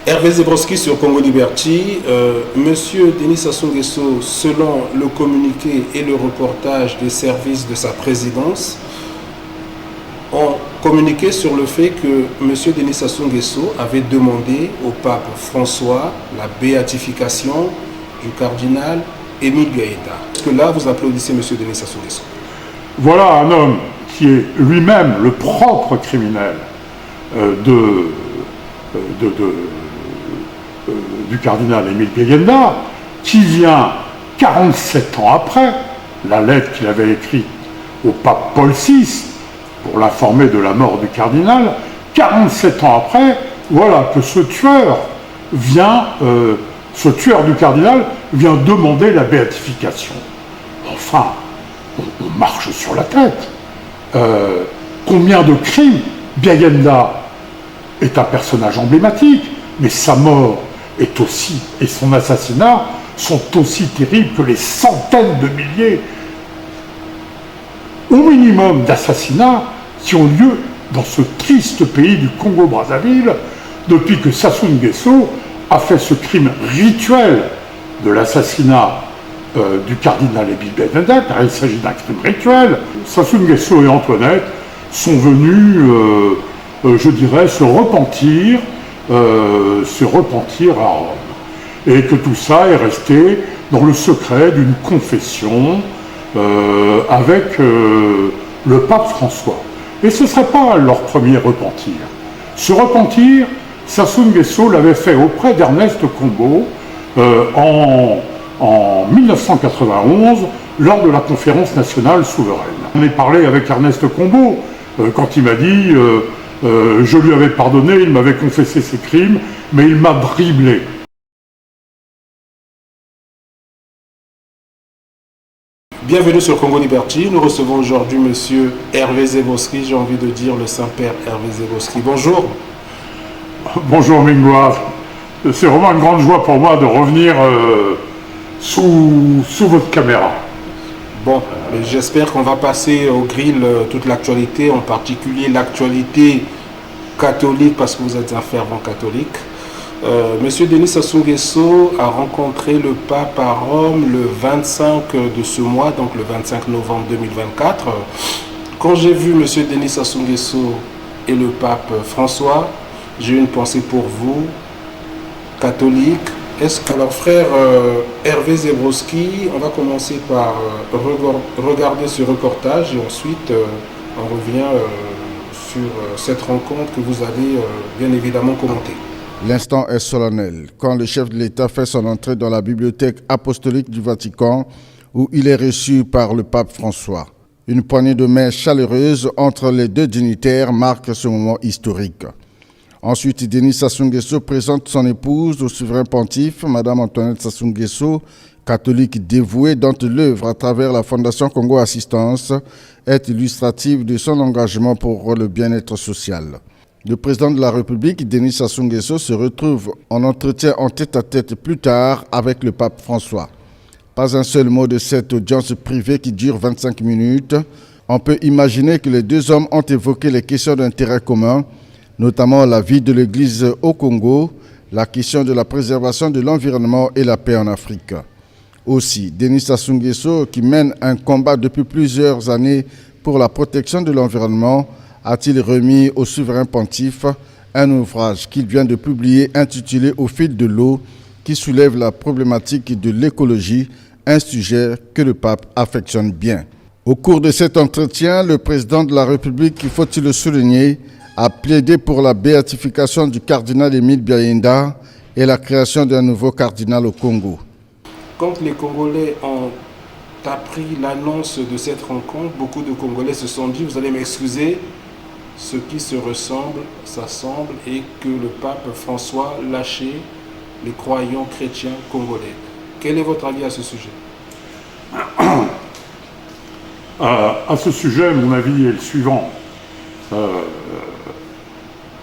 Hervé Zebroski sur Congo Liberty. Monsieur Denis Sassou Nguesso, selon le communiqué et le reportage des services de sa présidence, ont communiqué sur le fait que Monsieur Denis Sassou Nguesso avait demandé au pape François la béatification du cardinal Émile Biaïda. Est-ce que là, vous applaudissez Monsieur Denis Sassou Nguesso? Voilà un homme qui est lui-même le propre criminel du cardinal Émile Biaïda, qui vient 47 ans après la lettre qu'il avait écrite au pape Paul VI pour l'informer de la mort du cardinal. 47 ans après, voilà que ce tueur du cardinal vient demander la béatification. Enfin, on marche sur la tête. Combien de crimes? Biaïda est un personnage emblématique, mais sa mort est aussi, et son assassinat sont aussi terribles que les centaines de milliers, au minimum, d'assassinats qui ont lieu dans ce triste pays du Congo-Brazzaville depuis que Sassou Nguesso a fait ce crime rituel de l'assassinat du cardinal Émile Biaïda, car il s'agit d'un crime rituel. Sassou Nguesso et Antoinette sont venus, je dirais, se repentir à Rome. Et que tout ça est resté dans le secret d'une confession avec le pape François. Et ce ne serait pas leur premier repentir. Ce repentir, Sassou Nguesso l'avait fait auprès d'Ernest Combo en 1991, lors de la conférence nationale souveraine. On est parlé avec Ernest Combo quand il m'a dit je lui avais pardonné, il m'avait confessé ses crimes, mais il m'a driblé. Bienvenue sur Congo Liberty. Nous recevons aujourd'hui Monsieur Hervé Zebroski, j'ai envie de dire le Saint-Père Hervé Zebroski. Bonjour. Bonjour Mingwa. C'est vraiment une grande joie pour moi de revenir sous votre caméra. Bon, j'espère qu'on va passer au grill toute l'actualité, en particulier l'actualité catholique, parce que vous êtes un fervent catholique. Monsieur Denis Sassou Nguesso a rencontré le pape à Rome le 25 de ce mois, donc le 25 novembre 2024. Quand j'ai vu Monsieur Denis Sassou Nguesso et le pape François, j'ai eu une pensée pour vous, catholique. Alors frère Hervé Zebroski, on va commencer par regarder ce reportage et ensuite on revient sur cette rencontre que vous avez bien évidemment commentée. L'instant est solennel, quand le chef de l'État fait son entrée dans la bibliothèque apostolique du Vatican, où il est reçu par le pape François. Une poignée de main chaleureuse entre les deux dignitaires marque ce moment historique. Ensuite, Denis Sassou Nguesso présente son épouse au souverain pontife, Madame Antoinette Sassou Nguesso, catholique dévouée dont l'œuvre à travers la Fondation Congo Assistance est illustrative de son engagement pour le bien-être social. Le président de la République, Denis Sassou Nguesso, se retrouve en entretien en tête-à-tête plus tard avec le pape François. Pas un seul mot de cette audience privée qui dure 25 minutes. On peut imaginer que les deux hommes ont évoqué les questions d'intérêt commun, notamment la vie de l'Église au Congo, la question de la préservation de l'environnement et la paix en Afrique. Aussi, Denis Sassou Nguesso, qui mène un combat depuis plusieurs années pour la protection de l'environnement, a-t-il remis au souverain pontife un ouvrage qu'il vient de publier intitulé « Au fil de l'eau » qui soulève la problématique de l'écologie, un sujet que le pape affectionne bien. Au cours de cet entretien, le président de la République, faut-il le souligner, a plaidé pour la béatification du cardinal Émile Biaïda et la création d'un nouveau cardinal au Congo. Quand les Congolais ont appris l'annonce de cette rencontre, beaucoup de Congolais se sont dit, vous allez m'excuser, ce qui se ressemble, s'assemble, et que le pape François lâchait les croyants chrétiens congolais. Quel est votre avis à ce sujet? À ce sujet, mon avis est le suivant.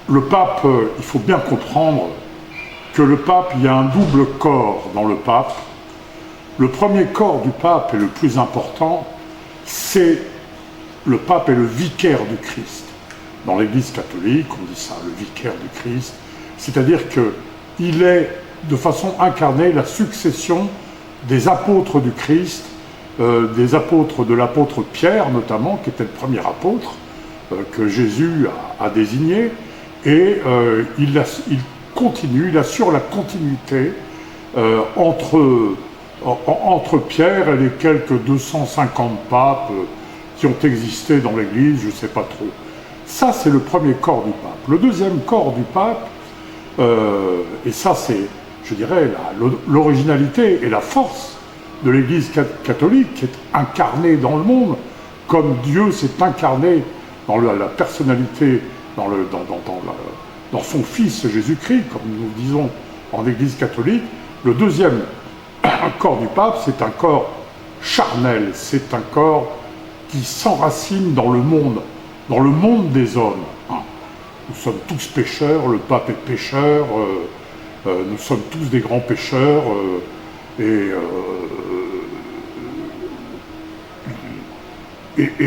Le pape, il faut bien comprendre que le pape, il y a un double corps dans le pape. Le premier corps du pape et le plus important, c'est le pape est le vicaire du Christ. Dans l'Église catholique, on dit ça, le vicaire du Christ. C'est-à-dire que il est de façon incarnée la succession des apôtres du Christ, des apôtres de l'apôtre Pierre notamment, qui était le premier apôtre que Jésus a désigné, et il assure la continuité entre Pierre et les quelques 250 papes qui ont existé dans l'Église, je ne sais pas trop. Ça, c'est le premier corps du pape. Le deuxième corps du pape, et ça c'est, je dirais, l'originalité et la force de l'Église catholique, qui est incarnée dans le monde, comme Dieu s'est incarné dans la personnalité, dans son Fils Jésus-Christ, comme nous disons en Église catholique. Le deuxième corps du pape, c'est un corps charnel, c'est un corps qui s'enracine dans le monde des hommes. Nous sommes tous pécheurs, le pape est pécheur, nous sommes tous des grands pécheurs, et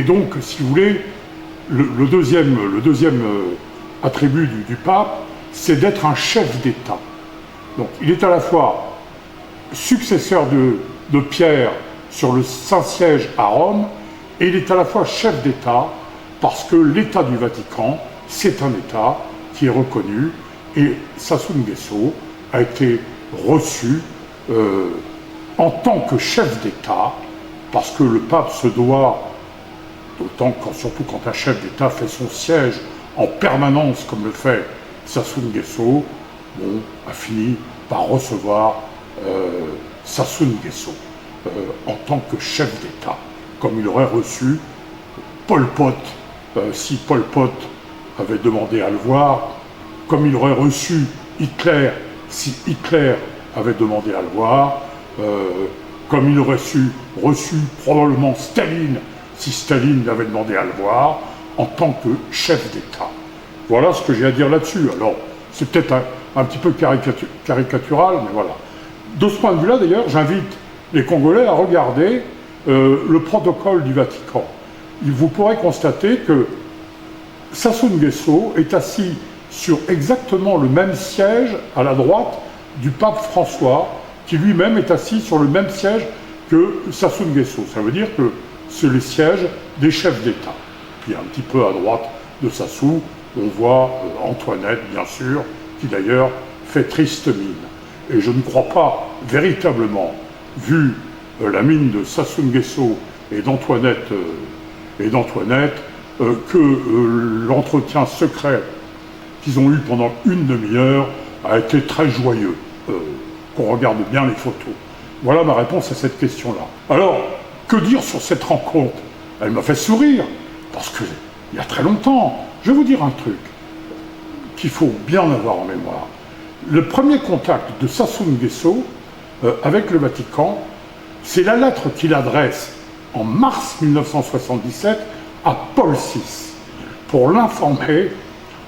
donc, si vous voulez, le deuxième attribut du pape, c'est d'être un chef d'État. Donc, il est à la fois successeur de Pierre sur le Saint-Siège à Rome, et il est à la fois chef d'État, parce que l'État du Vatican, c'est un État qui est reconnu, et Sassou Nguesso a été reçu en tant que chef d'État, parce que le pape se doit, surtout quand un chef d'État fait son siège en permanence, comme le fait Sassou Nguesso, a fini par recevoir Sassou Nguesso en tant que chef d'État, comme il aurait reçu Pol Pot, si Pol Pot avait demandé à le voir, comme il aurait reçu Hitler, si Hitler avait demandé à le voir, comme il aurait reçu probablement Staline, si Staline avait demandé à le voir, en tant que chef d'État. Voilà ce que j'ai à dire là-dessus. Alors, c'est peut-être un petit peu caricatural, mais voilà. De ce point de vue-là, d'ailleurs, j'invite les Congolais à regarder le protocole du Vatican. Vous pourrez constater que Sassou Nguesso est assis sur exactement le même siège à la droite du pape François, qui lui-même est assis sur le même siège que Sassou Nguesso. Ça veut dire que c'est les sièges des chefs d'État. Puis un petit peu à droite de Sassou, on voit Antoinette, bien sûr, qui d'ailleurs fait triste mine. Et je ne crois pas véritablement, vu la mine de Sassou Nguesso et d'Antoinette, que l'entretien secret qu'ils ont eu pendant une demi-heure a été très joyeux, qu'on regarde bien les photos. Voilà ma réponse à cette question-là. Alors, que dire sur cette rencontre? Elle m'a fait sourire, parce qu'il y a très longtemps, je vais vous dire un truc qu'il faut bien avoir en mémoire. Le premier contact de Sassou Nguesso avec le Vatican, c'est la lettre qu'il adresse en mars 1977 à Paul VI pour l'informer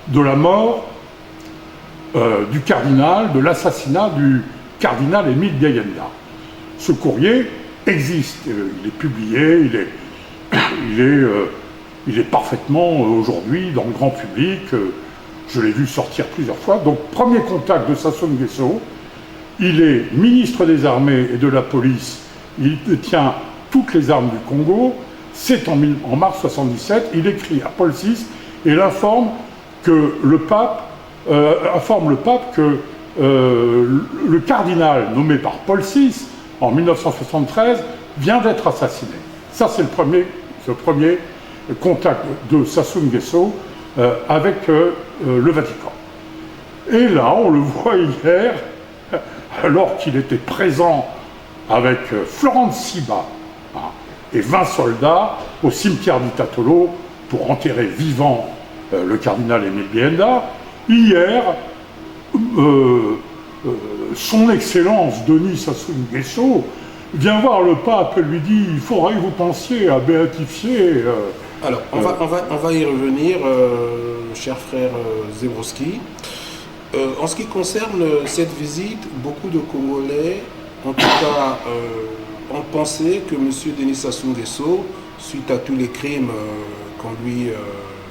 de la mort du cardinal, de l'assassinat du cardinal Émile Biayenda. Ce courrier existe, il est publié, il est parfaitement aujourd'hui dans le grand public, je l'ai vu sortir plusieurs fois. Donc premier contact de Sassou Nguesso, il est ministre des armées et de la police, il détient toutes les armes du Congo, c'est en mars 1977, il écrit à Paul VI et il informe le pape que le cardinal nommé par Paul VI en 1973 vient d'être assassiné. Ça, c'est le premier contact de Sassou Nguesso avec le Vatican. Et là, on le voit hier, alors qu'il était présent avec Florence Siba et 20 soldats au cimetière d'Itatolo pour enterrer vivant le cardinal Émile Biayenda. Hier, son Excellence Denis Sassou Nguesso vient voir le pape et lui dit « il faudrait que vous pensiez à béatifier ». Alors, on va y revenir, cher frère Zebrowski. En ce qui concerne cette visite, beaucoup de Congolais, en tout cas, ont pensé que M. Denis Sassou Nguesso, suite à tous les crimes qu'on lui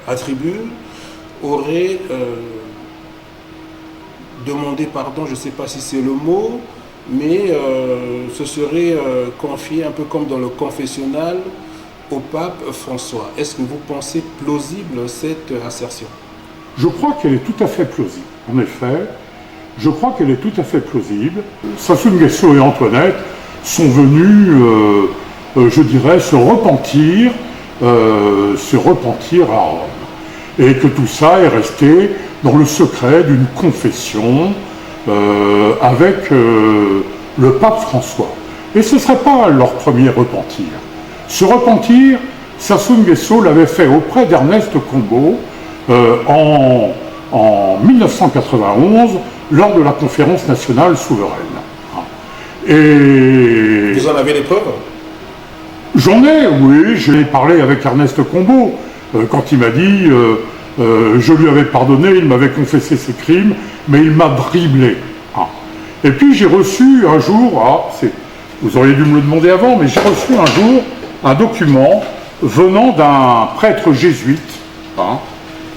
attribue, aurait demander pardon, je ne sais pas si c'est le mot, mais ce serait confié un peu comme dans le confessionnal au pape François. Est-ce que vous pensez plausible cette assertion? Je crois qu'elle est tout à fait plausible. En effet, je crois qu'elle est tout à fait plausible. Sassou Nguesso et Antoinette sont venus, je dirais, se repentir à Rome. Et que tout ça est resté dans le secret d'une confession avec le pape François. Et ce ne serait pas leur premier repentir. Ce repentir, Sassou Nguesso l'avait fait auprès d'Ernest Combo en 1991 lors de la conférence nationale souveraine. Et vous en avez les preuves? J'en ai, oui, j'ai parlé avec Ernest Combo quand il m'a dit je lui avais pardonné, il m'avait confessé ses crimes, mais il m'a driblé. Et puis j'ai reçu un jour, vous auriez dû me le demander avant, mais j'ai reçu un jour un document venant d'un prêtre jésuite,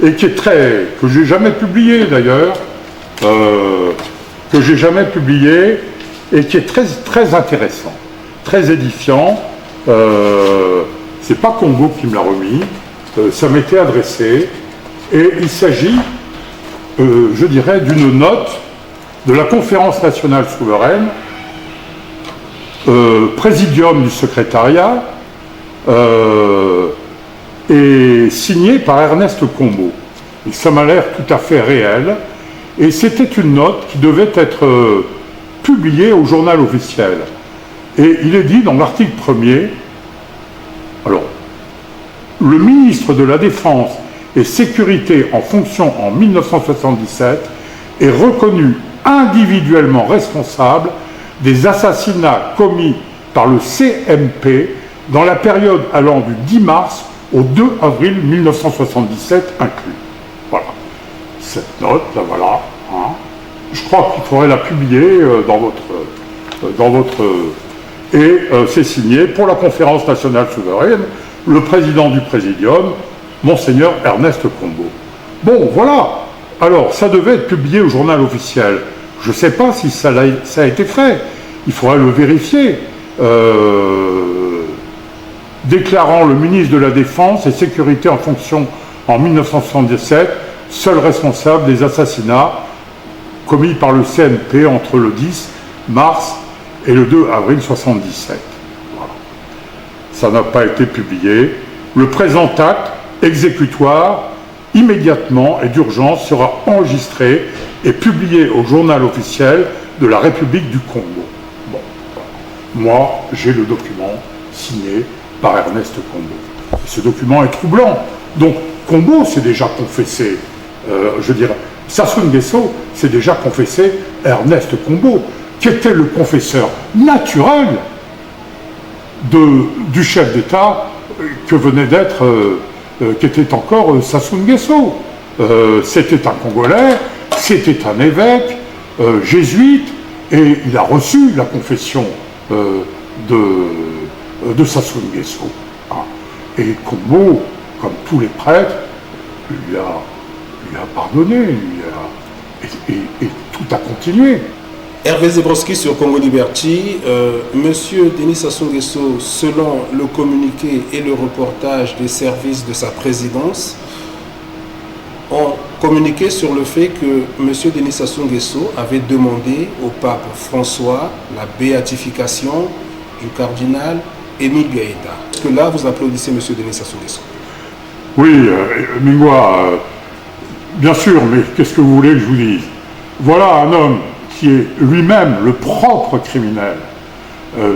et qui est que j'ai jamais publié d'ailleurs, et qui est très, très intéressant, très édifiant. C'est pas Congo qui me l'a remis, ça m'était adressé, et il s'agit, je dirais, d'une note de la conférence nationale souveraine, présidium du secrétariat, et signée par Ernest Combo. Et ça m'a l'air tout à fait réel, et c'était une note qui devait être publiée au journal officiel. Et il est dit dans l'article 1er, alors, le ministre de la Défense et Sécurité en fonction en 1977 est reconnu individuellement responsable des assassinats commis par le CMP dans la période allant du 10 mars au 2 avril 1977 inclus. Voilà. Cette note, là voilà. Je crois qu'il faudrait la publier dans votre et c'est signé pour la conférence nationale souveraine, le président du présidium, Monseigneur Ernest Combo. Bon, voilà. Alors, ça devait être publié au journal officiel. Je ne sais pas si ça a été fait. Il faudrait le vérifier. Déclarant le ministre de la Défense et Sécurité en fonction en 1977, seul responsable des assassinats commis par le CNP entre le 10 mars et le 2 avril 1977. Voilà. Ça n'a pas été publié. Le présent acte exécutoire, immédiatement et d'urgence, sera enregistré et publié au journal officiel de la République du Congo. Bon. Moi, j'ai le document signé par Ernest Combo. Ce document est troublant. Donc, Combo s'est déjà confessé, je dirais, Sassou Nguesso s'est déjà confessé Ernest Combo, qui était le confesseur naturel du chef d'État que venait d'être, qui était encore Sassou Nguesso. C'était un Congolais, c'était un évêque jésuite, et il a reçu la confession de Sassou Nguesso. Et Combo, comme tous les prêtres, lui a pardonné, et tout a continué. Hervé Zebrowski sur Congo Liberty. Monsieur Denis Sassou Nguesso, selon le communiqué et le reportage des services de sa présidence, ont communiqué sur le fait que monsieur Denis Sassou Nguesso avait demandé au pape François la béatification du cardinal Émile Gaëta. Est-ce que là, vous applaudissez monsieur Denis Sassou Nguesso? Oui, Mingwa, bien sûr, mais qu'est-ce que vous voulez que je vous dise? Voilà un homme qui est lui-même le propre criminel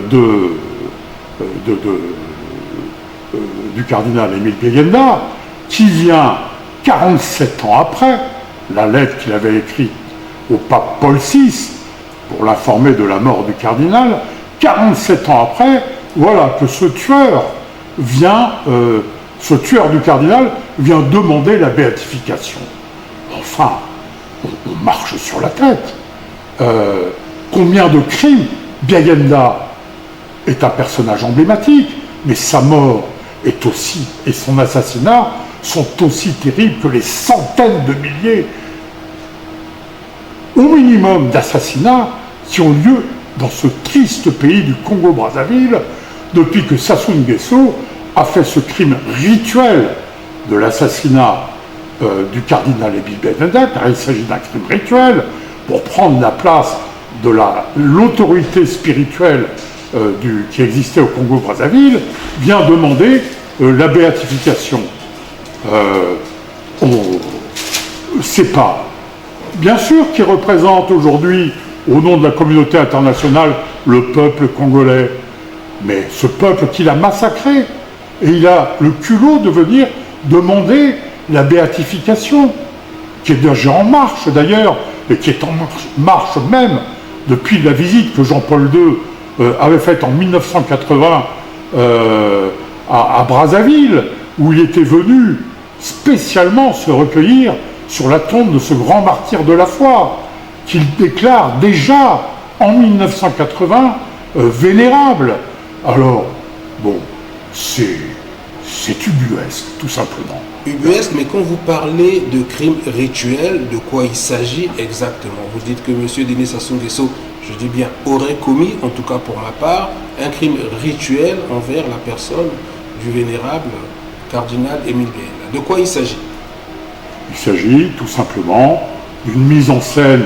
du cardinal Émile Gaëta, qui vient 47 ans après la lettre qu'il avait écrite au pape Paul VI pour l'informer de la mort du cardinal. 47 ans après, voilà que ce tueur du cardinal vient demander la béatification. Enfin, on marche sur la tête. Combien de crimes? Biagenda est un personnage emblématique, mais sa mort est aussi, et son assassinat sont aussi terribles que les centaines de milliers au minimum d'assassinats qui ont lieu dans ce triste pays du Congo-Brazzaville depuis que Sassou Nguesso a fait ce crime rituel de l'assassinat du cardinal Émile Benedek. Il s'agit d'un crime rituel pour prendre la place de l'autorité spirituelle qui existait au Congo-Brazzaville, vient demander la béatification. C'est pas, bien sûr, qui représente aujourd'hui, au nom de la communauté internationale, le peuple congolais, mais ce peuple qu'il a massacré, et il a le culot de venir demander la béatification, qui est déjà en marche d'ailleurs, et qui est en marche même depuis la visite que Jean-Paul II avait faite en 1980 à Brazzaville, où il était venu spécialement se recueillir sur la tombe de ce grand martyr de la foi, qu'il déclare déjà en 1980 vénérable. Alors, bon, c'est ubuesque, tout simplement. Ubuesque, mais quand vous parlez de crimes rituels, de quoi il s'agit exactement? Vous dites que M. Denis Sassou Nguesso, je dis bien, aurait commis, en tout cas pour ma part, un crime rituel envers la personne du vénérable cardinal Émile Benedek. De quoi il s'agit? Il s'agit tout simplement d'une mise en scène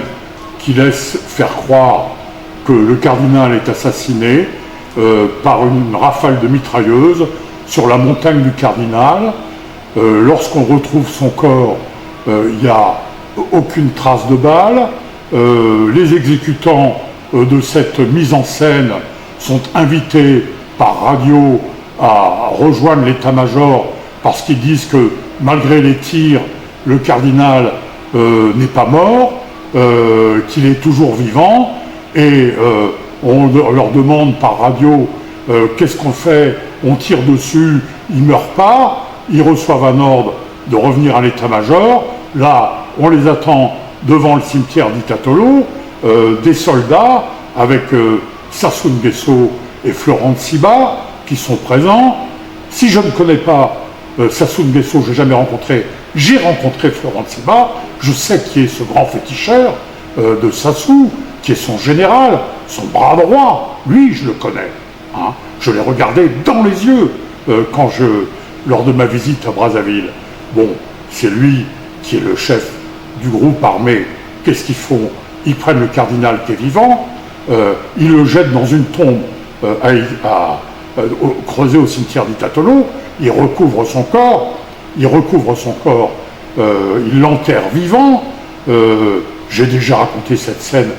qui laisse faire croire que le cardinal est assassiné par une rafale de mitrailleuses sur la montagne du Cardinal. Lorsqu'on retrouve son corps, il n'y a aucune trace de balle. Les exécutants de cette mise en scène sont invités par radio à rejoindre l'état-major parce qu'ils disent que malgré les tirs, le cardinal n'est pas mort, qu'il est toujours vivant, et on leur demande par radio qu'est-ce qu'on fait, on tire dessus, il ne meurt pas, ils reçoivent un ordre de revenir à l'état-major. Là, on les attend devant le cimetière d'Itatolo, des soldats avec Sassou Nguesso et Florent Tsiba qui sont présents. Si je ne connais pas Sassou Nguesso, je n'ai jamais rencontré, j'ai rencontré Florent Tsiba, je sais qui est ce grand féticheur de Sassou, qui est son général, son bras droit, lui je le connais. Hein. Je l'ai regardé dans les yeux lors de ma visite à Brazzaville. Bon, c'est lui qui est le chef du groupe armé. Qu'est-ce qu'ils font? Ils prennent le cardinal qui est vivant, ils le jettent dans une tombe creusée au cimetière d'Itatolo, ils recouvrent son corps, ils l'enterrent vivant. J'ai déjà raconté cette scène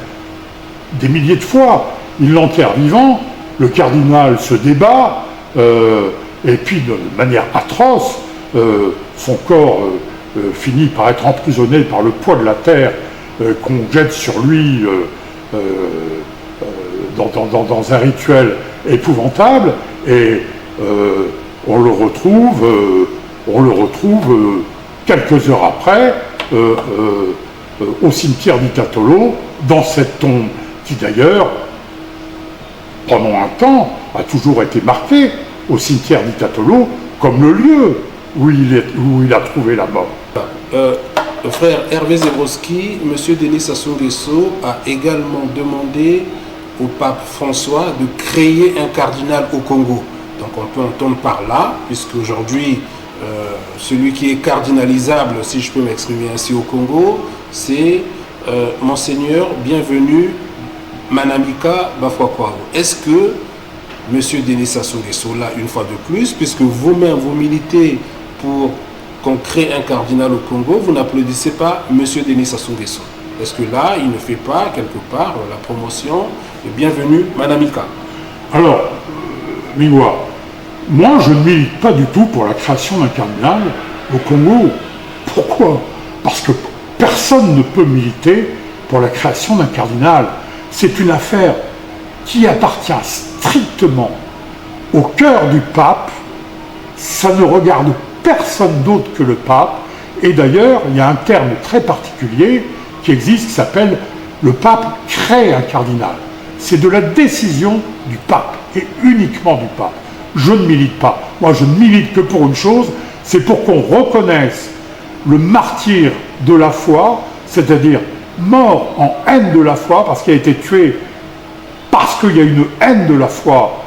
des milliers de fois. Ils l'enterrent vivant, le cardinal se débat, et puis de manière atroce, son corps finit par être emprisonné par le poids de la terre qu'on jette sur lui dans un rituel épouvantable, et on le retrouve quelques heures après au cimetière d'Itatolo, dans cette tombe qui d'ailleurs, pendant un temps, a toujours été marquée au cimetière d'Itatolo comme le lieu où il a trouvé la mort. Frère Hervé Zebrowski, M. Denis Sassou Nguesso a également demandé au pape François de créer un cardinal au Congo. Donc on peut entendre par là, puisque aujourd'hui, celui qui est cardinalisable, si je peux m'exprimer ainsi, au Congo, c'est Monseigneur Bienvenu Manamika Bafouakwao. Est-ce que M. Denis Sassou Nguesso, là, une fois de plus, puisque vous-même vous militez pour qu'on crée un cardinal au Congo, vous n'applaudissez pas M. Denis Sassou Nguesso? Est-ce que là, il ne fait pas, quelque part, la promotion de Bienvenue Manamika? Alors, Mingwa, moi je ne milite pas du tout pour la création d'un cardinal au Congo. Pourquoi? Parce que personne ne peut militer pour la création d'un cardinal. C'est une affaire qui appartient strictement au cœur du pape. Ça ne regarde personne d'autre que le pape. Et d'ailleurs, il y a un terme très particulier qui existe, qui s'appelle le pape crée un cardinal. C'est de la décision du pape, et uniquement du pape. Je ne milite pas. Moi, je ne milite que pour une chose, c'est pour qu'on reconnaisse le martyr de la foi, c'est-à-dire mort en haine de la foi, parce qu'il a été tué parce qu'il y a une haine de la foi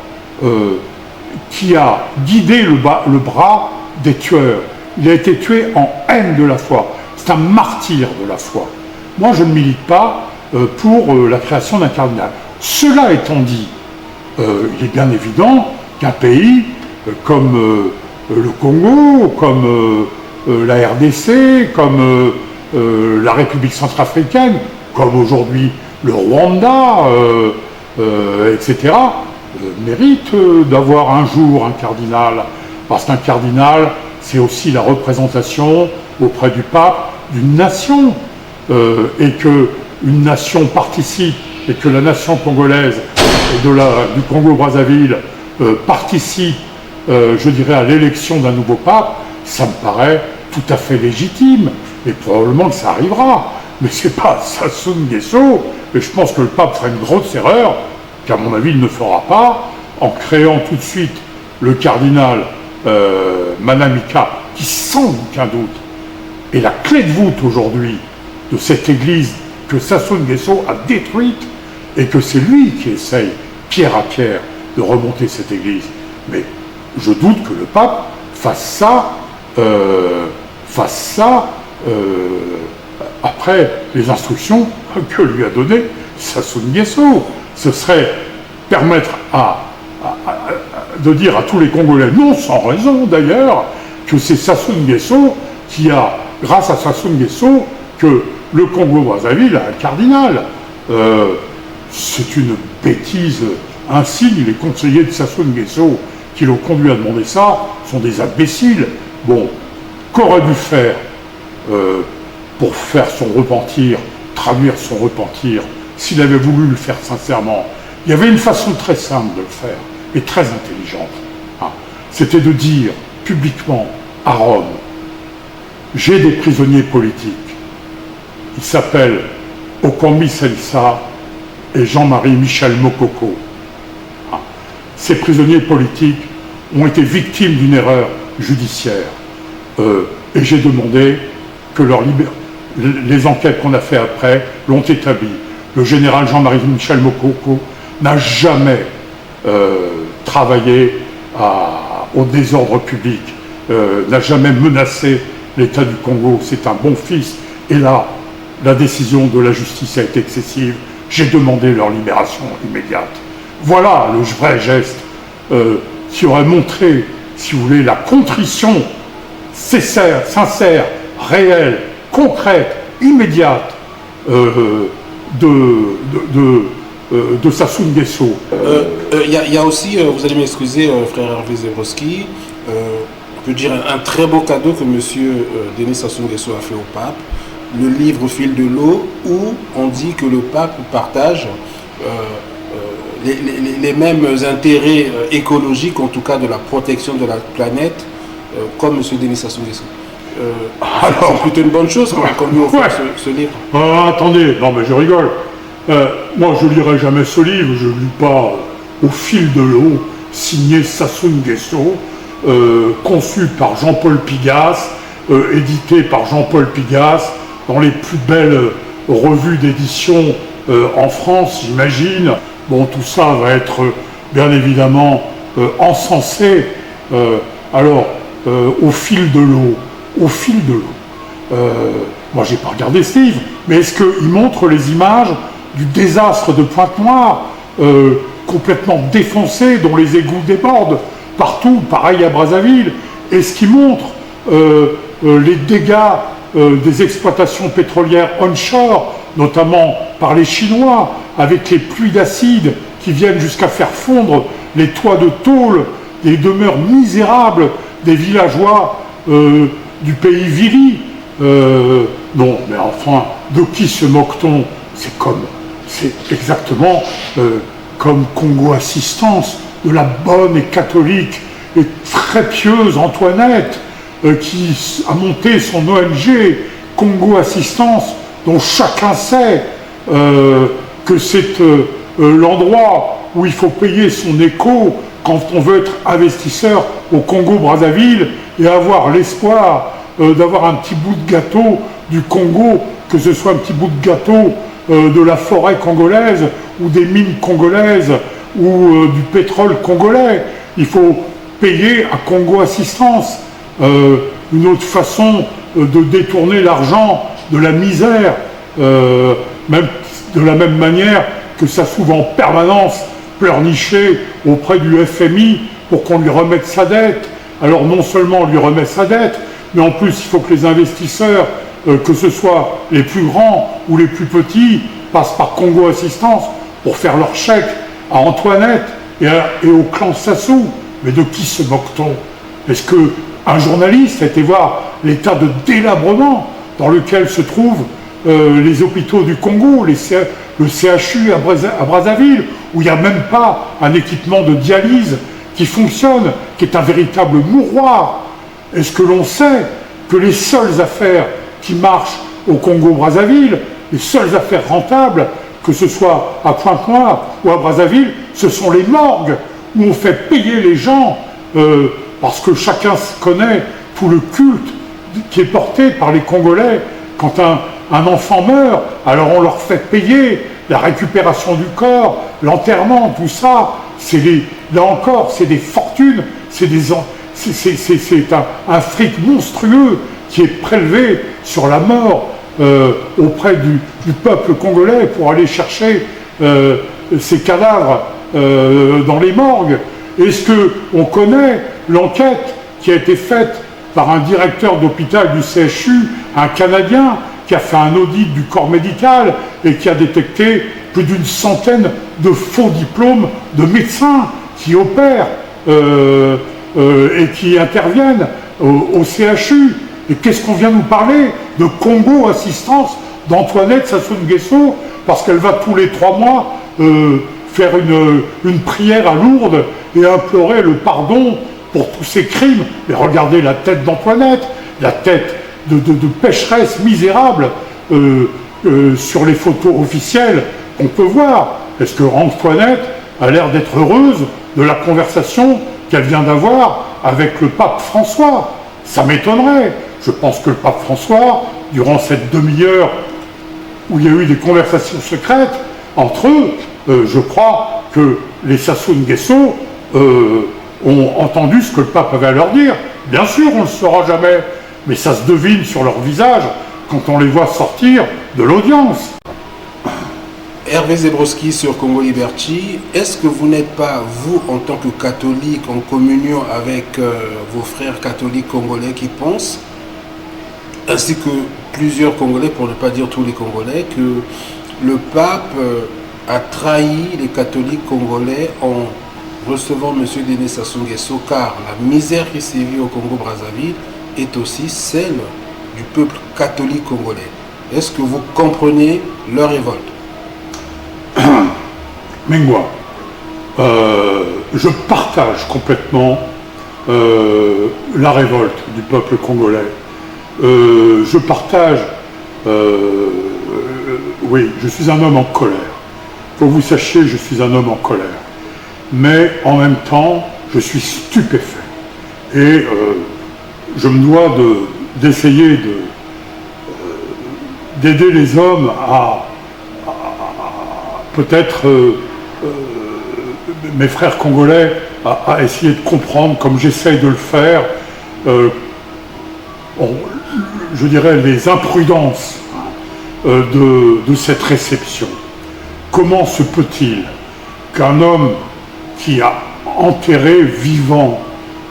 qui a guidé le bras des tueurs. Il a été tué en haine de la foi. C'est un martyr de la foi. Moi, je ne milite pas pour la création d'un cardinal. Cela étant dit, il est bien évident qu'un pays comme le Congo, comme la RDC, comme la République centrafricaine, comme aujourd'hui le Rwanda, etc., mérite d'avoir un jour un cardinal, parce qu'un cardinal, c'est aussi la représentation auprès du pape d'une nation, et qu'une nation participe, et que la nation congolaise du Congo-Brazzaville participe, je dirais, à l'élection d'un nouveau pape, ça me paraît tout à fait légitime, et probablement que ça arrivera. Mais c'est pas Sassou Nguesso, et je pense que le pape ferait une grosse erreur, qu'à mon avis il ne fera pas, en créant tout de suite le cardinal Manamika, qui sans aucun doute est la clé de voûte aujourd'hui de cette église que Sassou Nguesso a détruite, et que c'est lui qui essaye, pierre à pierre, de remonter cette église. Mais je doute que le pape fasse ça après les instructions que lui a données Sassou Nguesso. Ce serait permettre de dire à tous les Congolais, non sans raison d'ailleurs, que c'est Sassou Nguesso qui a, grâce à Sassou Nguesso, que le Congo-Brazzaville a un cardinal. C'est une bêtise insigne. Les conseillers de Sassou Nguesso qui l'ont conduit à demander ça sont des imbéciles. Bon, qu'aurait dû faire pour faire son repentir, traduire son repentir, s'il avait voulu le faire sincèrement? Il y avait une façon très simple de le faire, et très intelligente. C'était de dire publiquement à Rome, j'ai des prisonniers politiques. Ils s'appellent Okambi Salissa et Jean-Marie Michel Mokoko. Ces prisonniers politiques ont été victimes d'une erreur judiciaire. Et j'ai demandé que les enquêtes qu'on a fait après l'ont établi. Le général Jean-Marie Michel Mokoko n'a jamais travaillé au désordre public, n'a jamais menacé l'État du Congo. C'est un bon fils. Et là, la décision de la justice a été excessive. J'ai demandé leur libération immédiate. Voilà le vrai geste qui aurait montré, si vous voulez, la contrition sincère, réelle, concrète, immédiate de Sassou Nguesso. Il y a aussi, vous allez m'excuser, frère Hervé Zebroski, on peut dire un très beau cadeau que M. Denis Sassou Nguesso a fait au pape, le livre Fil de l'eau, où on dit que le pape partage les mêmes intérêts écologiques, en tout cas de la protection de la planète, comme M. Denis Sassou Nguesso. C'est plutôt une bonne chose qu'on lui offre ce livre. Attendez, non mais je rigole. Moi je lirai jamais ce livre, je ne lis pas Au fil de l'eau, signé Sassou Nguesso, conçu par Jean-Paul Pigasse, édité par Jean-Paul Pigasse, dans les plus belles revues d'édition en France, j'imagine. Bon, tout ça va être bien évidemment encensé. Au fil de l'eau. Au fil de l'eau. Moi, j'ai pas regardé ce livre, mais est-ce qu'il montre les images du désastre de Pointe-Noire, complètement défoncé, dont les égouts débordent partout, pareil à Brazzaville? Est-ce qu'il montre les dégâts des exploitations pétrolières onshore, notamment par les Chinois, avec les pluies d'acide qui viennent jusqu'à faire fondre les toits de tôle, les demeures misérables des villageois du pays Viri? Non, mais enfin, de qui se moque-t-on? C'est exactement comme Congo Assistance, de la bonne et catholique et très pieuse Antoinette, qui a monté son ONG Congo Assistance, dont chacun sait que c'est l'endroit où il faut payer son écho quand on veut être investisseur au Congo-Brazzaville et avoir l'espoir d'avoir un petit bout de gâteau du Congo que ce soit un petit bout de gâteau de la forêt congolaise, ou des mines congolaises, ou du pétrole congolais. Il faut payer à Congo Assistance. Une autre façon de détourner l'argent de la misère, même de la même manière que ça s'ouvre en permanence pleurnicher auprès du FMI pour qu'on lui remette sa dette. Alors non seulement on lui remet sa dette, mais en plus il faut que les investisseurs, que ce soit les plus grands ou les plus petits, passent par Congo Assistance pour faire leur chèque à Antoinette et au clan Sassou. Mais de qui se moque-t-on? Est-ce qu'un journaliste a été voir l'état de délabrement dans lequel se trouvent les hôpitaux du Congo, le CHU à Brazzaville, où il n'y a même pas un équipement de dialyse qui fonctionne, qui est un véritable mouroir? Est-ce que l'on sait que les seules affaires qui marchent au Congo-Brazzaville, les seules affaires rentables, que ce soit à Pointe-Noire ou à Brazzaville, ce sont les morgues, où on fait payer les gens, parce que chacun connaît tout le culte qui est porté par les Congolais. Quand un enfant meurt, alors on leur fait payer la récupération du corps, l'enterrement, tout ça. Là encore, c'est des fortunes, c'est un fric monstrueux qui est prélevé sur la mort auprès du peuple congolais pour aller chercher ces cadavres dans les morgues. Est-ce qu'on connaît l'enquête qui a été faite par un directeur d'hôpital du CHU, un Canadien, qui a fait un audit du corps médical et qui a détecté plus d'une centaine de faux diplômes de médecins qui opèrent et qui interviennent au CHU? Et qu'est-ce qu'on vient nous parler de Congo Assistance d'Antoinette Sassou Nguesso, parce qu'elle va tous les 3 mois faire une prière à Lourdes et implorer le pardon pour tous ces crimes? Mais regardez la tête d'Antoinette, la tête de pécheresse misérable sur les photos officielles qu'on peut voir. Est-ce que Antoinette a l'air d'être heureuse de la conversation qu'elle vient d'avoir avec le pape François? Ça m'étonnerait. Je pense que le pape François, durant cette demi-heure où il y a eu des conversations secrètes entre eux, je crois que les Sassou Nguesso ont entendu ce que le pape avait à leur dire. Bien sûr, on ne le saura jamais, mais ça se devine sur leur visage quand on les voit sortir de l'audience. Hervé Zebrowski sur Congo Liberty, est-ce que vous n'êtes pas, vous, en tant que catholique, en communion avec vos frères catholiques congolais qui pensent, ainsi que plusieurs Congolais, pour ne pas dire tous les Congolais, que le pape a trahi les catholiques congolais en recevant M. Denis Sassou Nguesso, car la misère qui sévit au Congo-Brazzaville est aussi celle du peuple catholique congolais. Est-ce que vous comprenez leur révolte? Mengwa, je partage complètement la révolte du peuple congolais. Je partage, oui, je suis un homme en colère. Faut que vous sachiez, je suis un homme en colère. Mais en même temps, je suis stupéfait. Et je me dois d'essayer d'aider les hommes à peut-être mes frères congolais à essayer de comprendre, comme j'essaye de le faire, je dirais les imprudences de cette réception. Comment se peut-il qu'un homme qui a enterré vivant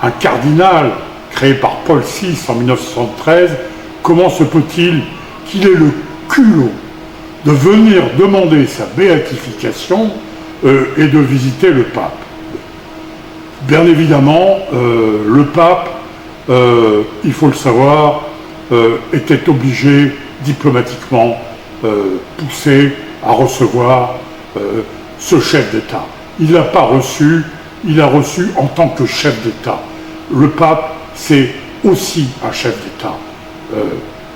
un cardinal créé par Paul VI en 1973, comment se peut-il qu'il ait le culot de venir demander sa béatification et de visiter le pape? Bien évidemment, le pape, il faut le savoir, était obligé diplomatiquement poussé à recevoir ce chef d'État. Il ne l'a pas reçu, il l'a reçu en tant que chef d'État. Le pape, c'est aussi un chef d'État.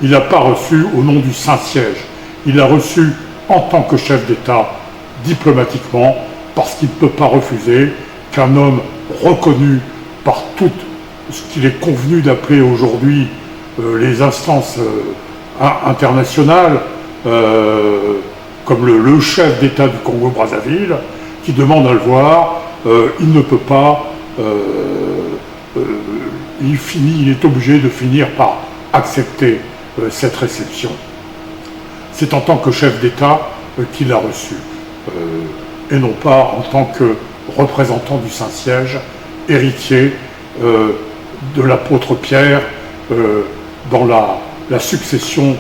Il n'a pas reçu au nom du Saint-Siège. Il l'a reçu en tant que chef d'État, diplomatiquement, parce qu'il ne peut pas refuser qu'un homme reconnu par tout ce qu'il est convenu d'appeler aujourd'hui les instances internationales, comme le chef d'État du Congo-Brazzaville, qui demande à le voir. Il ne peut pas, il est obligé de finir par accepter cette réception. C'est en tant que chef d'État qu'il l'a reçu, et non pas en tant que représentant du Saint-Siège, héritier de l'apôtre Pierre dans la succession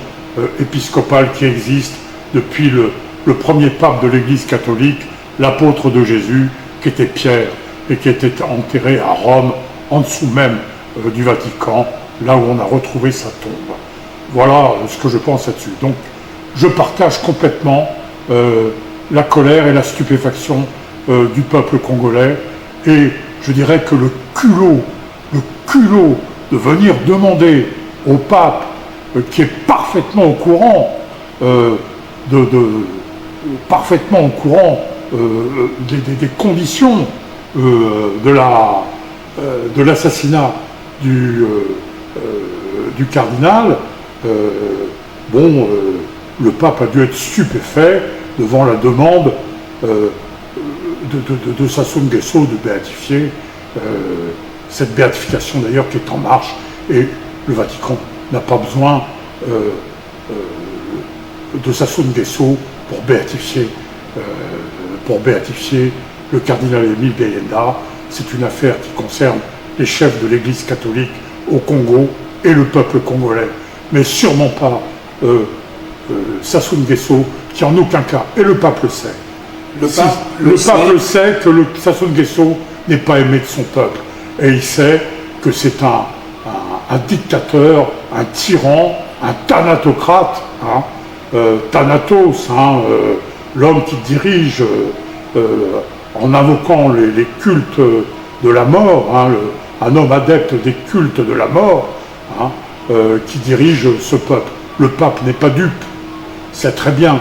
épiscopale qui existe depuis le premier pape de l'Église catholique, l'apôtre de Jésus, qui était Pierre, et qui était enterré à Rome, en dessous même du Vatican, là où on a retrouvé sa tombe. Voilà ce que je pense là-dessus. Donc, je partage complètement la colère et la stupéfaction du peuple congolais, et je dirais que le culot de venir demander au pape, qui est parfaitement au courant des conditions de l'assassinat du cardinal, le pape a dû être stupéfait devant la demande de Sassou Nguesso de béatifier, cette béatification d'ailleurs qui est en marche, et le Vatican n'a pas besoin de Sassou Nguesso pour béatifier le cardinal Émile Biayenda. C'est une affaire qui concerne les chefs de l'Église catholique au Congo et le peuple congolais, mais sûrement pas Sassou Nguesso, qui en aucun cas, et le pape le sait, le pape le sait que Sassou Nguesso n'est pas aimé de son peuple, et il sait que c'est un dictateur, un tyran, un thanatocrate, Thanatos, l'homme qui dirige en invoquant les cultes de la mort, un homme adepte des cultes de la mort, qui dirige ce peuple. Le pape n'est pas dupe, c'est très bien.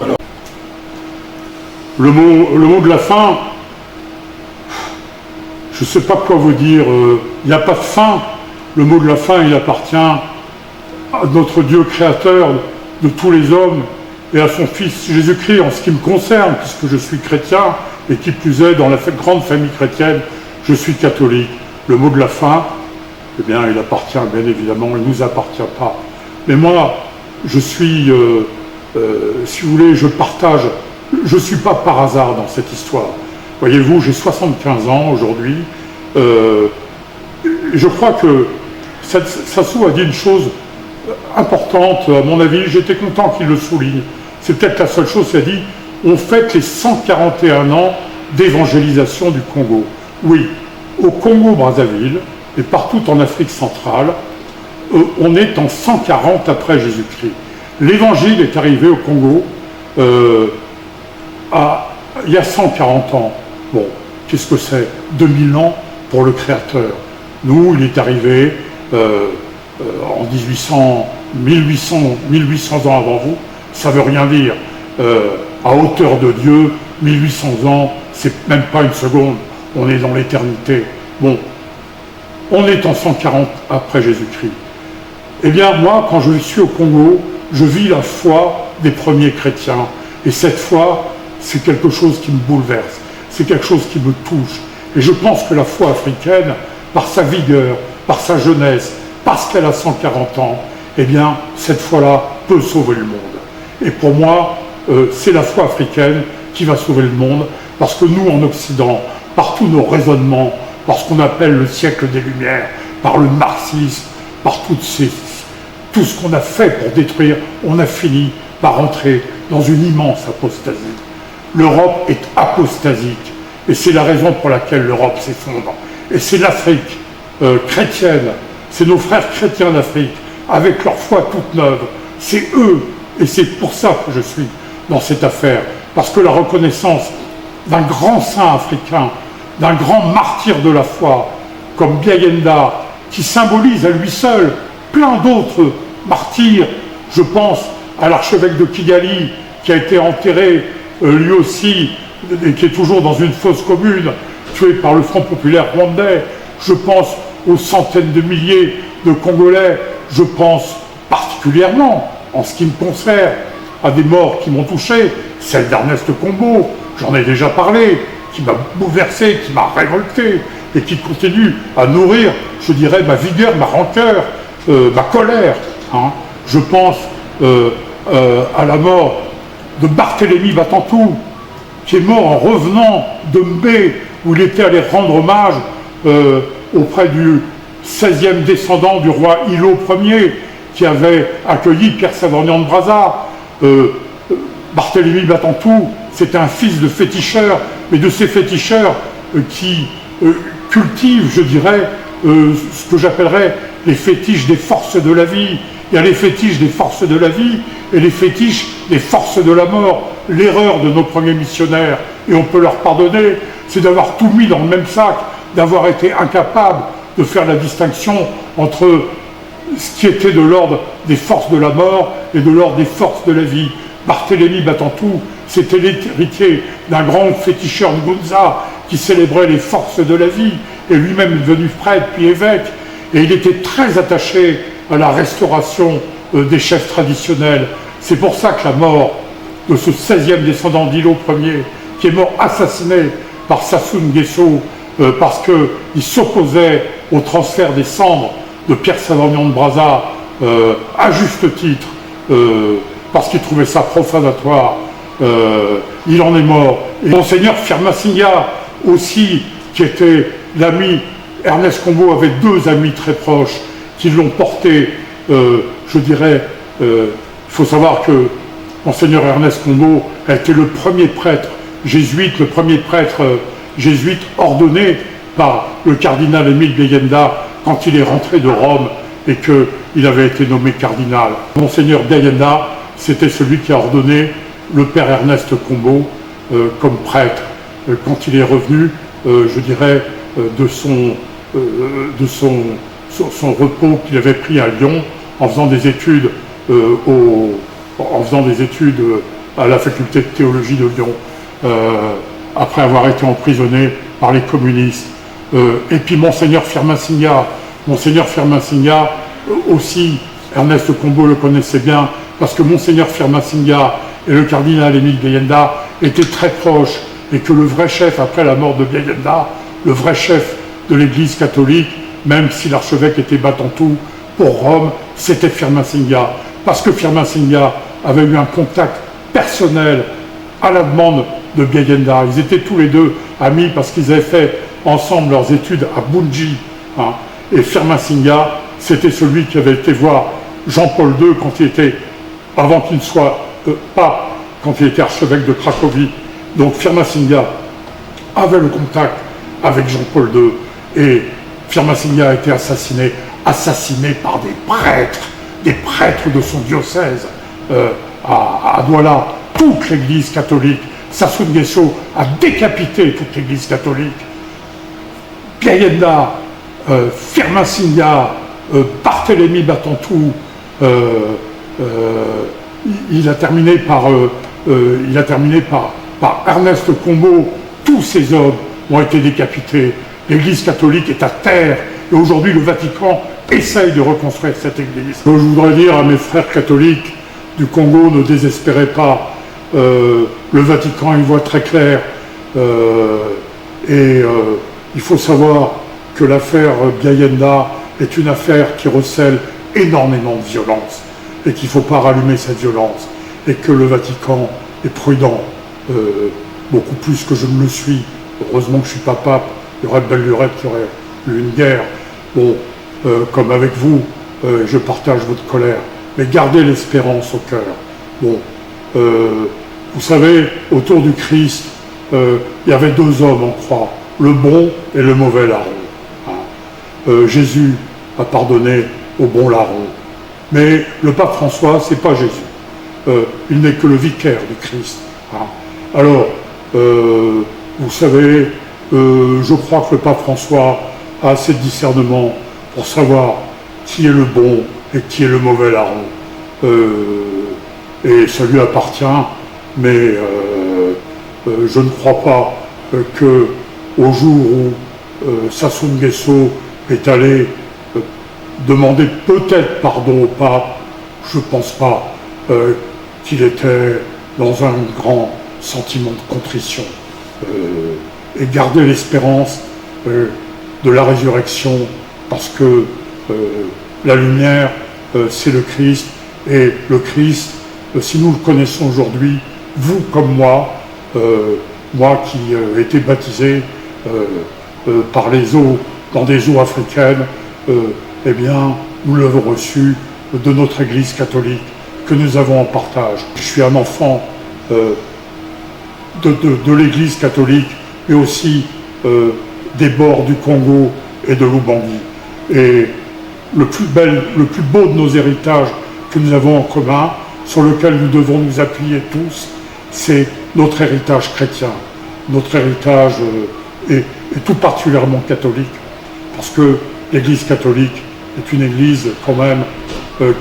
Alors, le mot de la fin, je ne sais pas quoi vous dire, il n'y a pas de fin. Le mot de la fin, il appartient à notre Dieu créateur de tous les hommes et à son Fils Jésus-Christ en ce qui me concerne, puisque je suis chrétien, et qui plus est, dans la grande famille chrétienne, je suis catholique. Le mot de la fin, eh bien, il appartient bien évidemment, il ne nous appartient pas. Mais moi, je suis, si vous voulez, je partage, je ne suis pas par hasard dans cette histoire. Voyez-vous, j'ai 75 ans aujourd'hui. Je crois que Sassou a dit une chose importante, à mon avis, j'étais content qu'il le souligne. C'est peut-être la seule chose qu'il a dit. On fête les 141 ans d'évangélisation du Congo. Oui, au Congo-Brazzaville et partout en Afrique centrale, on est en 140 après Jésus-Christ. L'évangile est arrivé au Congo il y a 140 ans. Bon, qu'est-ce que c'est? 2000 ans pour le Créateur. Nous, il est arrivé en 1800 ans avant vous. Ça veut rien dire. À hauteur de Dieu, 1800 ans, c'est même pas une seconde. On est dans l'éternité. Bon, on est en 140 après Jésus-Christ. Eh bien, moi, quand je suis au Congo, je vis la foi des premiers chrétiens. Et cette foi, c'est quelque chose qui me bouleverse. C'est quelque chose qui me touche. Et je pense que la foi africaine, par sa vigueur, par sa jeunesse, parce qu'elle a 140 ans, eh bien, cette foi-là peut sauver le monde. Et pour moi, c'est la foi africaine qui va sauver le monde, parce que nous, en Occident, par tous nos raisonnements, par ce qu'on appelle le siècle des Lumières, par le marxisme, par tout ce qu'on a fait pour détruire, on a fini par entrer dans une immense apostasie. L'Europe est apostasique, et c'est la raison pour laquelle l'Europe s'effondre. Et c'est l'Afrique chrétienne, c'est nos frères chrétiens d'Afrique, avec leur foi toute neuve, c'est eux, et c'est pour ça que je suis dans cette affaire, parce que la reconnaissance d'un grand saint africain, d'un grand martyr de la foi, comme Biayenda, qui symbolise à lui seul plein d'autres martyrs. Je pense à l'archevêque de Kigali, qui a été enterré, lui aussi, et qui est toujours dans une fosse commune, tué par le Front populaire rwandais. Je pense aux centaines de milliers de Congolais. Je pense particulièrement en ce qui me concerne, à des morts qui m'ont touché, celle d'Ernest Combeau, j'en ai déjà parlé, qui m'a bouleversé, qui m'a révolté, et qui continue à nourrir, je dirais, ma vigueur, ma rancœur, ma colère. Hein. Je pense à la mort de Barthélemy Batantou, qui est mort en revenant de Mbé, où il était allé rendre hommage auprès du 16e descendant du roi Hilo Ier, qui avait accueilli Pierre Savorgnan de Brazza. Barthélemy Batantou, c'était un fils de féticheur, mais de ces féticheurs qui cultivent, je dirais, ce que j'appellerais les fétiches des forces de la vie. Il y a les fétiches des forces de la vie et les fétiches des forces de la mort. L'erreur de nos premiers missionnaires, et on peut leur pardonner, c'est d'avoir tout mis dans le même sac, d'avoir été incapable de faire la distinction entre ce qui était de l'ordre des forces de la mort et de l'ordre des forces de la vie. Barthélemy Batantou, c'était l'héritier d'un grand féticheur de Gunza qui célébrait les forces de la vie, et lui-même est devenu prêtre puis évêque, et il était très attaché à la restauration des chefs traditionnels. C'est pour ça que la mort de ce 16e descendant d'Hilo Ier, qui est mort assassiné par Sassou Nguesso, parce qu'il s'opposait au transfert des cendres de Pierre Savorgnan de Brazza, à juste titre, parce qu'il trouvait ça profanatoire. Il en est mort. Et Monseigneur Firmasinha aussi, qui était l'ami, Ernest Combeau avait deux amis très proches qui l'ont porté, je dirais, il faut savoir que Monseigneur Ernest Combeau a été le premier prêtre jésuite, le premier prêtre jésuite ordonné par le cardinal Émile Gayenda quand il est rentré de Rome et qu'il avait été nommé cardinal. Monseigneur Gayenda, c'était celui qui a ordonné le père Ernest Combeau comme prêtre quand il est revenu, je dirais, de son repos qu'il avait pris à Lyon en faisant des études à la faculté de théologie de Lyon, après avoir été emprisonné par les communistes. Et puis Monseigneur Firmasinha aussi, Ernest Combeau le connaissait bien, parce que Monseigneur Firmasinha et le cardinal Émile Gayenda étaient très proches, et que le vrai chef, après la mort de Gayenda, le vrai chef de l'Église catholique, même si l'archevêque était Batantou, pour Rome, c'était Firmasinha, parce que Firmasinha avait eu un contact personnel à la demande de Gayenda. Ils étaient tous les deux amis parce qu'ils avaient fait ensemble leurs études à Bunji. Hein. Et Firmasinha, c'était celui qui avait été voir Jean-Paul II quand il était, avant qu'il ne soit pape, quand il était archevêque de Cracovie. Donc Firmasinha avait le contact avec Jean-Paul II, et Firmasinha a été assassiné par des prêtres de son diocèse à Douala. Toute l'Église catholique, Sassou Nguesso a décapité toute l'Église catholique. Gayenda, Firmasinha, Barthélemy Batantou, il a terminé par Ernest Combeau. Tous ces hommes ont été décapités. L'Église catholique est à terre, et aujourd'hui le Vatican essaye de reconstruire cette Église. Je voudrais dire à mes frères catholiques du Congo, ne désespérez pas. Le Vatican a une voie très claire, et il faut savoir que l'affaire Gayenda est une affaire qui recèle énormément de violence, et qu'il ne faut pas rallumer cette violence, et que le Vatican est prudent, beaucoup plus que je ne le suis. Heureusement que je ne suis pas pape, il y aurait belle lurette qui aurait eu une guerre. Bon, comme avec vous, je partage votre colère, mais gardez l'espérance au cœur. Bon, vous savez, autour du Christ, il y avait deux hommes en croix, le bon et le mauvais larron. Hein. Jésus a pardonné au bon larron. Mais le pape François, c'est pas Jésus. Il n'est que le vicaire du Christ. Hein. Alors, vous savez, je crois que le pape François a assez de discernement pour savoir qui est le bon et qui est le mauvais larron. Et ça lui appartient, mais je ne crois pas qu'au jour où Sassou Nguesso est allé demander peut-être pardon au pape, je ne pense pas qu'il était dans un grand sentiment de contrition et gardait l'espérance de la résurrection, parce que la lumière, c'est le Christ, et le Christ, si nous le connaissons aujourd'hui, vous comme moi, moi qui ai été baptisé par les eaux, dans des eaux africaines, eh bien, nous l'avons reçu de notre Église catholique, que nous avons en partage. Je suis un enfant de l'Église catholique, mais aussi des bords du Congo et de l'Ubangi. Et le plus beau de nos héritages que nous avons en commun, sur lequel nous devons nous appuyer tous, c'est notre héritage chrétien, notre héritage et tout particulièrement catholique, parce que l'Église catholique est une Église quand même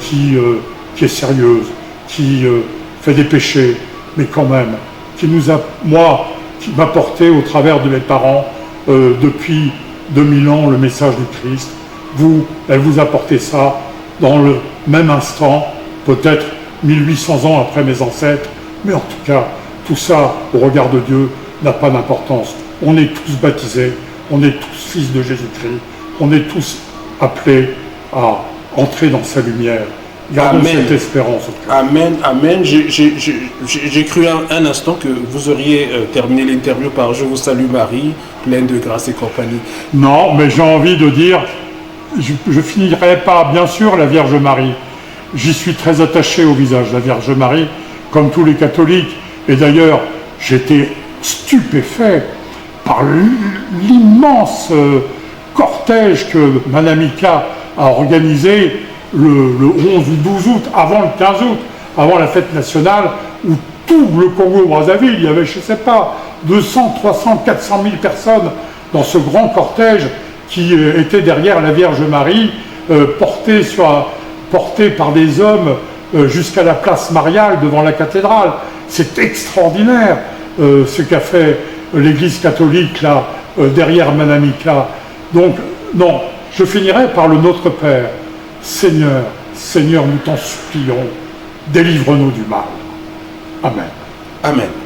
qui est sérieuse, qui fait des péchés, mais quand même, qui m'a porté au travers de mes parents depuis 2000 ans le message du Christ. Elle vous a porté ça dans le même instant, peut-être 1800 ans après mes ancêtres, mais en tout cas, tout ça, au regard de Dieu, n'a pas d'importance. On est tous baptisés, on est tous fils de Jésus-Christ, on est tous appelés à entrer dans sa lumière. Gardons cette espérance. Amen, amen. J'ai cru un instant que vous auriez terminé l'interview par « Je vous salue Marie, pleine de grâce et compagnie ». Non, mais j'ai envie de dire, je finirai par, bien sûr, la Vierge Marie. J'y suis très attaché au visage de la Vierge Marie, comme tous les catholiques. Et d'ailleurs, j'étais stupéfait par l'immense cortège que Manamika a organisé le 11 ou 12 août, avant le 15 août, avant la fête nationale, où tout le Congo-Brazzaville, il y avait, je ne sais pas, 200, 300, 400 000 personnes dans ce grand cortège qui était derrière la Vierge Marie, porté par des hommes jusqu'à la place Mariale devant la cathédrale. C'est extraordinaire ce qu'a fait l'Église catholique là, derrière Manamika. Donc, non, je finirai par le Notre Père. Seigneur, Seigneur, nous t'en supplions, délivre-nous du mal. Amen. Amen.